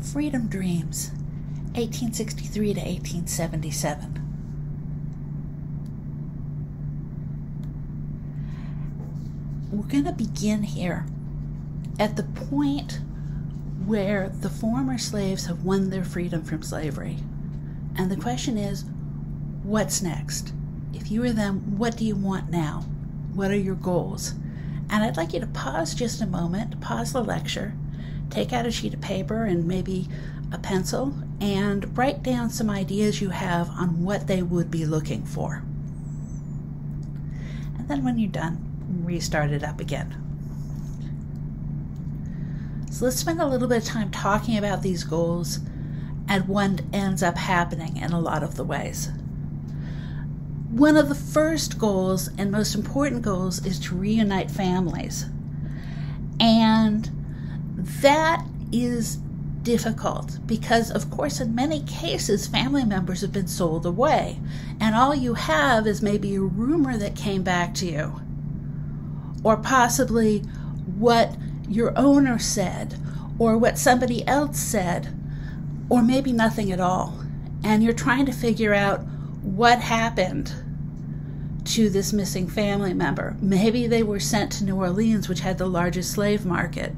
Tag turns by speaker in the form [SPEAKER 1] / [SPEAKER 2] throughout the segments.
[SPEAKER 1] Freedom Dreams, 1863 to 1877. We're going to begin here at the point where the former slaves have won their freedom from slavery. And the question is, what's next? If you were them, what do you want now? What are your goals? And I'd like you to pause just a moment, pause the lecture, take out a sheet of paper and maybe a pencil, and write down some ideas you have on what they would be looking for. And then when you're done, restart it up again. So let's spend a little bit of time talking about these goals and what ends up happening in a lot of the ways. One of the first goals and most important goals is to reunite families. And that is difficult because, of course, in many cases, family members have been sold away. And all you have is maybe a rumor that came back to you, or possibly what your owner said, or what somebody else said, or maybe nothing at all. And you're trying to figure out what happened to this missing family member. Maybe they were sent to New Orleans, which had the largest slave market.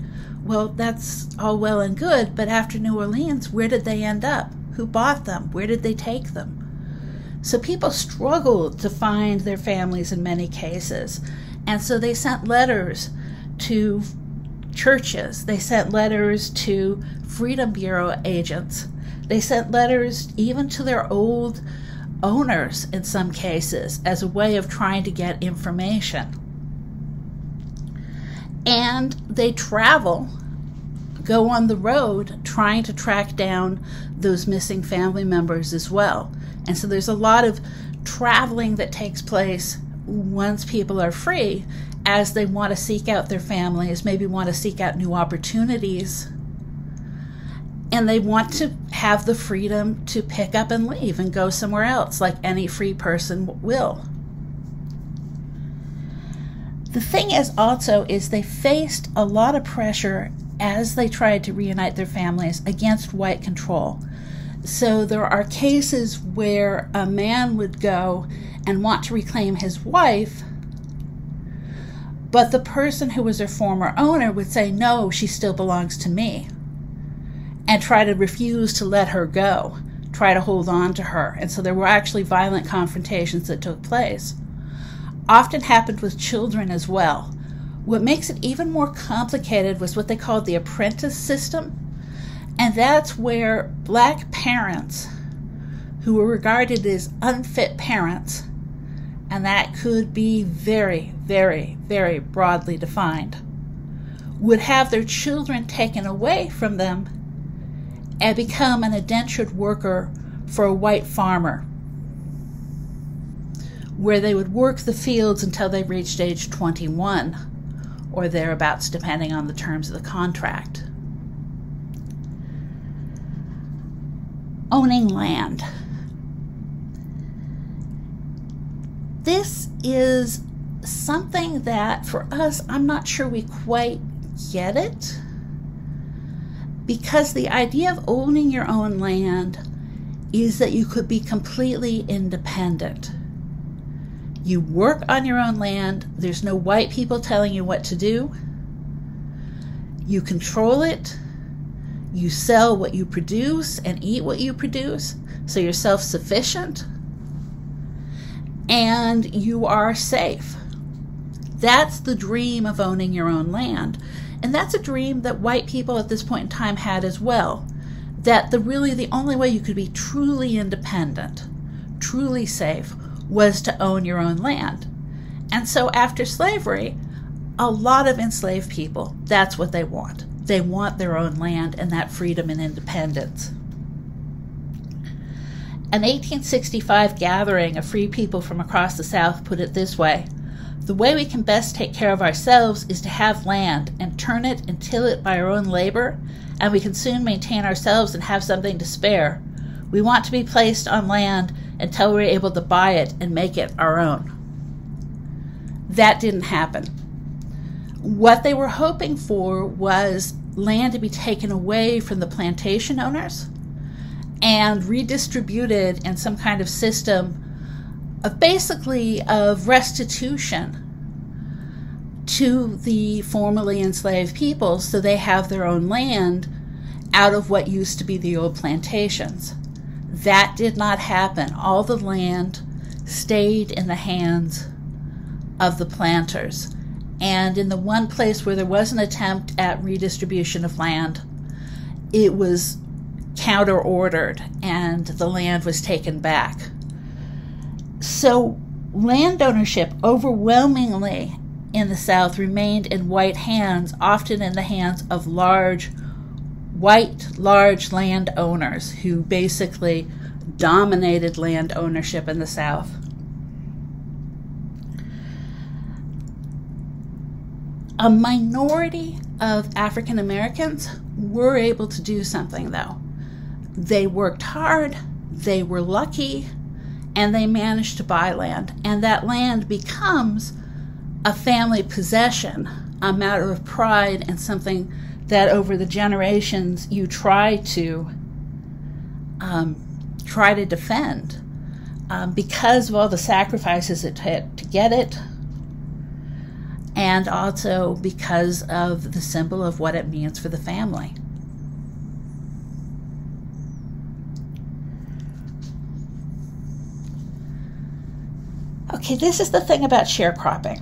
[SPEAKER 1] Well, that's all well and good, but after New Orleans, where did they end up? Who bought them? Where did they take them? So people struggled to find their families in many cases. And so they sent letters to churches. They sent letters to Freedom Bureau agents. They sent letters even to their old owners in some cases as a way of trying to get information. And they travel, go on the road, trying to track down those missing family members as well. And so there's a lot of traveling that takes place once people are free, as they want to seek out their families, maybe want to seek out new opportunities, and they want to have the freedom to pick up and leave and go somewhere else, like any free person will. The thing is also is they faced a lot of pressure as they tried to reunite their families against white control. So there are cases where a man would go and want to reclaim his wife, but the person who was their former owner would say, no, she still belongs to me, and try to refuse to let her go, try to hold on to her. And so there were actually violent confrontations that took place. Often happened with children as well. What makes it even more complicated was what they called the apprentice system. And that's where black parents who were regarded as unfit parents, and that could be very, very, very broadly defined, would have their children taken away from them and become an indentured worker for a white farmer, where they would work the fields until they reached age 21 or thereabouts, depending on the terms of the contract. Owning land. This is something that for us, I'm not sure we quite get it, because the idea of owning your own land is that you could be completely independent. You work on your own land. There's no white people telling you what to do. You control it. You sell what you produce and eat what you produce, so you're self-sufficient. And you are safe. That's the dream of owning your own land. And that's a dream that white people at this point in time had as well. That the only way you could be truly independent, truly safe, was to own your own land. And so after slavery, a lot of enslaved people, that's what they want. They want their own land and that freedom and independence. An 1865 gathering of free people from across the South put it this way: the way we can best take care of ourselves is to have land and turn it and till it by our own labor, and we can soon maintain ourselves and have something to spare. We want to be placed on land until we're able to buy it and make it our own. That didn't happen. What they were hoping for was land to be taken away from the plantation owners and redistributed in some kind of system of basically of restitution to the formerly enslaved people, so they have their own land out of what used to be the old plantations. That did not happen. All the land stayed in the hands of the planters. And in the one place where there was an attempt at redistribution of land, it was counter-ordered and the land was taken back. So land ownership overwhelmingly in the South remained in white hands, often in the hands of large landowners who basically dominated land ownership in the South. A minority of African Americans were able to do something, though. They worked hard, they were lucky, and they managed to buy land. And that land becomes a family possession, a matter of pride, and something that over the generations you try to defend because of all the sacrifices it took to get it, and also because of the symbol of what it means for the family. Okay, this is the thing about sharecropping.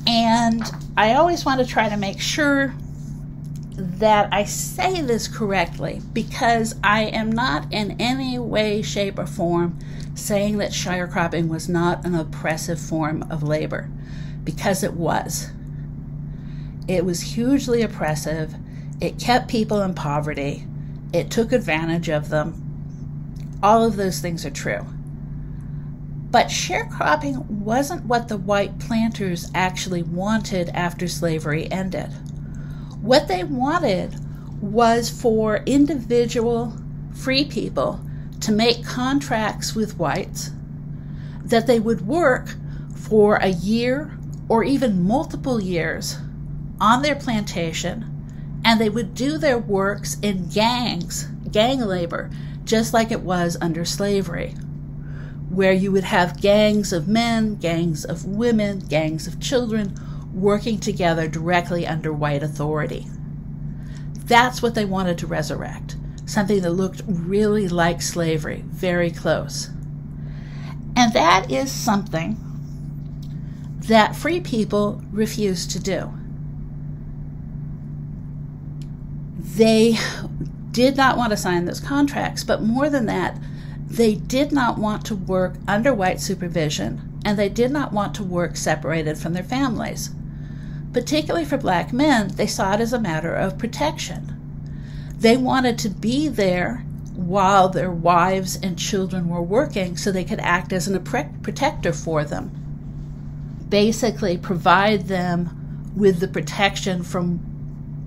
[SPEAKER 1] And I always want to try to make sure that I say this correctly, because I am not in any way, shape, or form saying that sharecropping was not an oppressive form of labor, because it was. It was hugely oppressive. It kept people in poverty. It took advantage of them. All of those things are true. But sharecropping wasn't what the white planters actually wanted after slavery ended. What they wanted was for individual free people to make contracts with whites that they would work for a year or even multiple years on their plantation, and they would do their works in gangs, gang labor, just like it was under slavery, where you would have gangs of men, gangs of women, gangs of children working together directly under white authority. That's what they wanted to resurrect, something that looked really like slavery, very close. And that is something that free people refused to do. They did not want to sign those contracts, but more than that, they did not want to work under white supervision, and they did not want to work separated from their families. Particularly for black men, they saw it as a matter of protection. They wanted to be there while their wives and children were working so they could act as a protector for them. Basically provide them with the protection from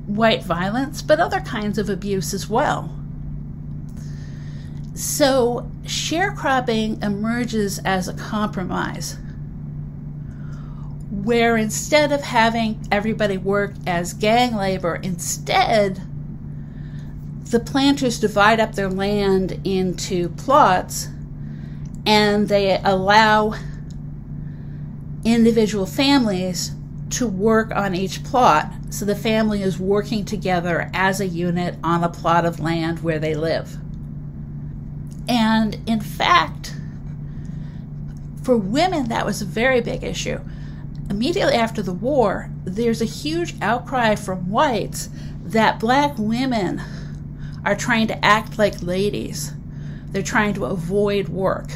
[SPEAKER 1] white violence, but other kinds of abuse as well. So sharecropping emerges as a compromise, where instead of having everybody work as gang labor, instead the planters divide up their land into plots, and they allow individual families to work on each plot. So the family is working together as a unit on a plot of land where they live. And in fact, for women, that was a very big issue. Immediately after the war, there's a huge outcry from whites that black women are trying to act like ladies. They're trying to avoid work.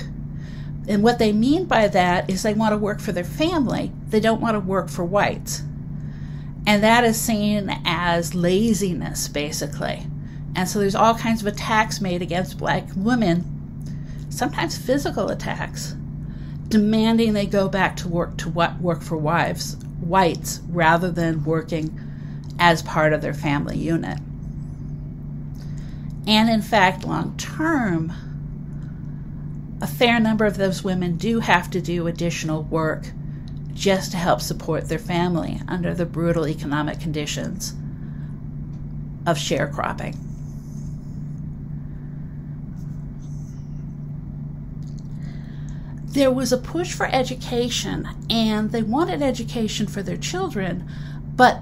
[SPEAKER 1] And what they mean by that is they want to work for their family. They don't want to work for whites. And that is seen as laziness, basically. And so there's all kinds of attacks made against black women, sometimes physical attacks, demanding they go back to work for whites, rather than working as part of their family unit. And in fact, long term, a fair number of those women do have to do additional work just to help support their family under the brutal economic conditions of sharecropping. There was a push for education, and they wanted education for their children, but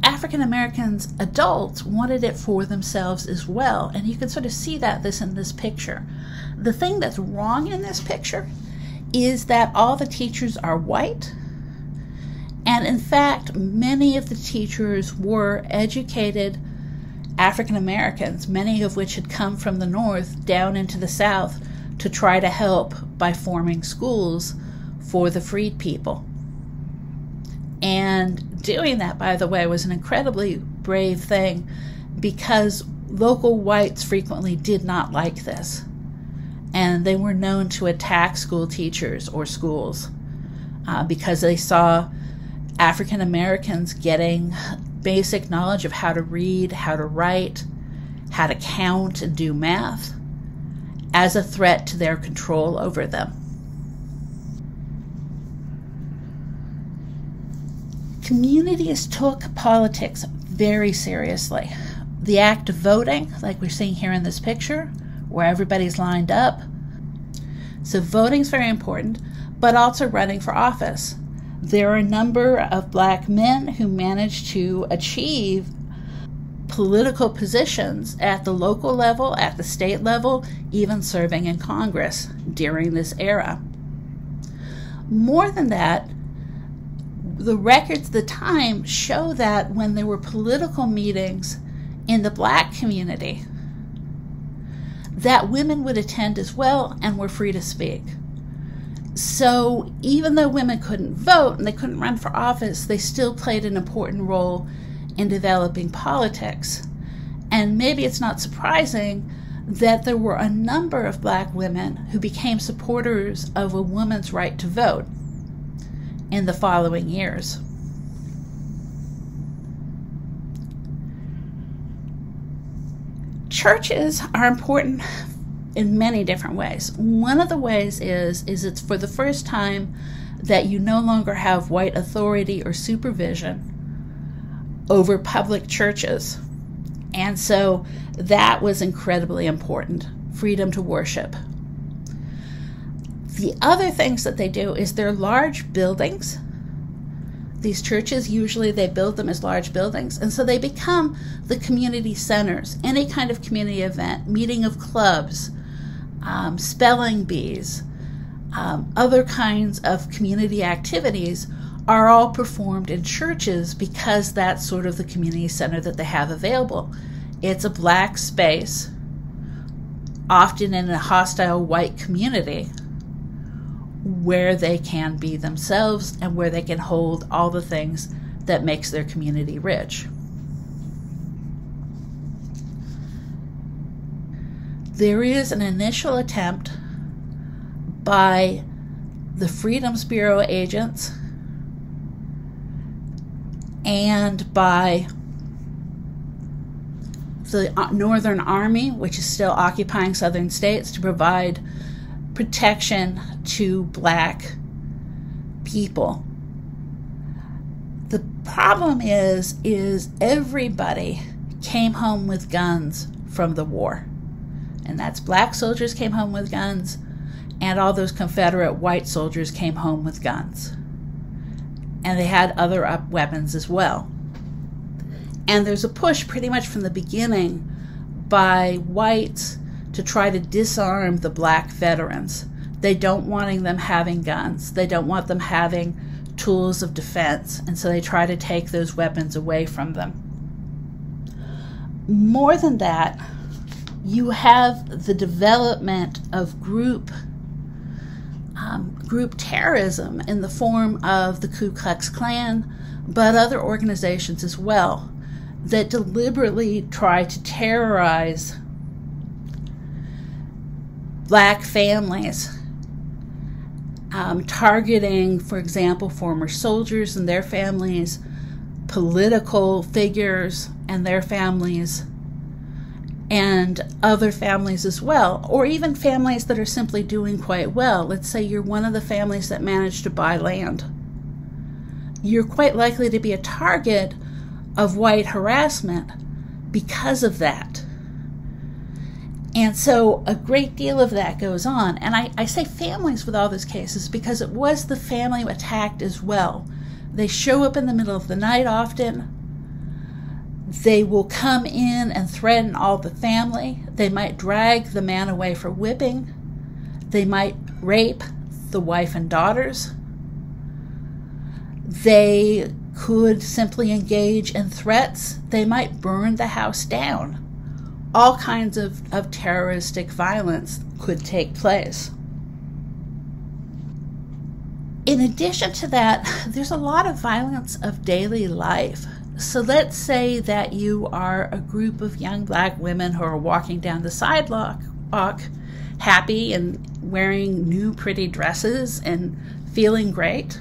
[SPEAKER 1] African Americans, adults, wanted it for themselves as well. And you can sort of see this in this picture. The thing that's wrong in this picture is that all the teachers are white. And in fact, many of the teachers were educated African Americans, many of which had come from the North down into the South to try to help by forming schools for the freed people. And doing that, by the way, was an incredibly brave thing, because local whites frequently did not like this. And they were known to attack school teachers or schools because they saw African Americans getting basic knowledge of how to read, how to write, how to count and do math as a threat to their control over them. Communities took politics very seriously. The act of voting, like we're seeing here in this picture, where everybody's lined up. So voting is very important, but also running for office. There are a number of black men who managed to achieve political positions at the local level, at the state level, even serving in Congress during this era. More than that, the records of the time show that when there were political meetings in the black community, that women would attend as well and were free to speak. So even though women couldn't vote and they couldn't run for office, they still played an important role in developing politics. And maybe it's not surprising that there were a number of black women who became supporters of a woman's right to vote in the following years. Churches are important in many different ways. One of the ways is it's for the first time that you no longer have white authority or supervision over public churches. And so that was incredibly important, freedom to worship. The other things that they do is they're large buildings. These churches, usually they build them as large buildings, and so they become the community centers. Any kind of community event, meeting of clubs, spelling bees, other kinds of community activities are all performed in churches because that's sort of the community center that they have available. It's a black space, often in a hostile white community, where they can be themselves and where they can hold all the things that makes their community rich. There is an initial attempt by the Freedoms Bureau agents and by the Northern Army, which is still occupying southern states, to provide protection to black people. The problem is everybody came home with guns from the war. And that's black soldiers came home with guns, and all those Confederate white soldiers came home with guns. And they had other weapons as well. And there's a push pretty much from the beginning by whites to try to disarm the black veterans. They don't want them having guns. They don't want them having tools of defense, and so they try to take those weapons away from them. More than that, you have the development of group terrorism in the form of the Ku Klux Klan, but other organizations as well, that deliberately try to terrorize black families, targeting, for example, former soldiers and their families, political figures and their families, and other families as well, or even families that are simply doing quite well. Let's say you're one of the families that managed to buy land. You're quite likely to be a target of white harassment because of that. And so a great deal of that goes on. And I say families with all those cases because it was the family attacked as well. They show up in the middle of the night often. They will come in and threaten all the family. They might drag the man away for whipping. They might rape the wife and daughters. They could simply engage in threats. They might burn the house down. All kinds of terroristic violence could take place. In addition to that, there's a lot of violence of daily life. So let's say that you are a group of young black women who are walking down the sidewalk, happy and wearing new pretty dresses and feeling great.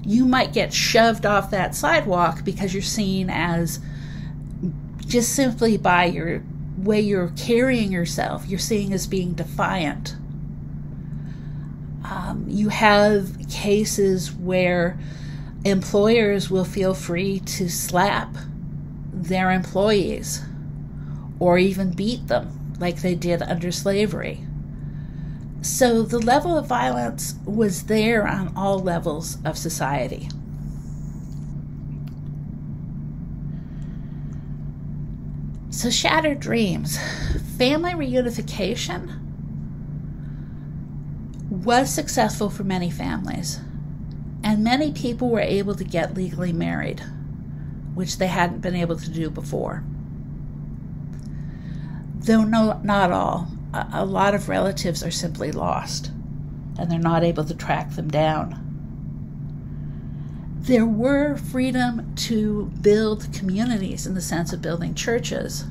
[SPEAKER 1] You might get shoved off that sidewalk because you're seen as, just simply by your way you're carrying yourself, you're seen as being defiant. You have cases where employers will feel free to slap their employees or even beat them like they did under slavery. So the level of violence was there on all levels of society. So shattered dreams. Family reunification was successful for many families, and many people were able to get legally married, which they hadn't been able to do before. Though not all. A lot of relatives are simply lost, and they're not able to track them down. There were freedom to build communities in the sense of building churches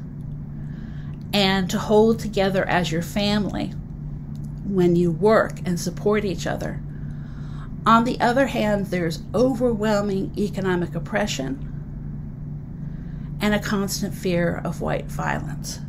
[SPEAKER 1] and to hold together as your family when you work and support each other. On the other hand, there's overwhelming economic oppression and a constant fear of white violence.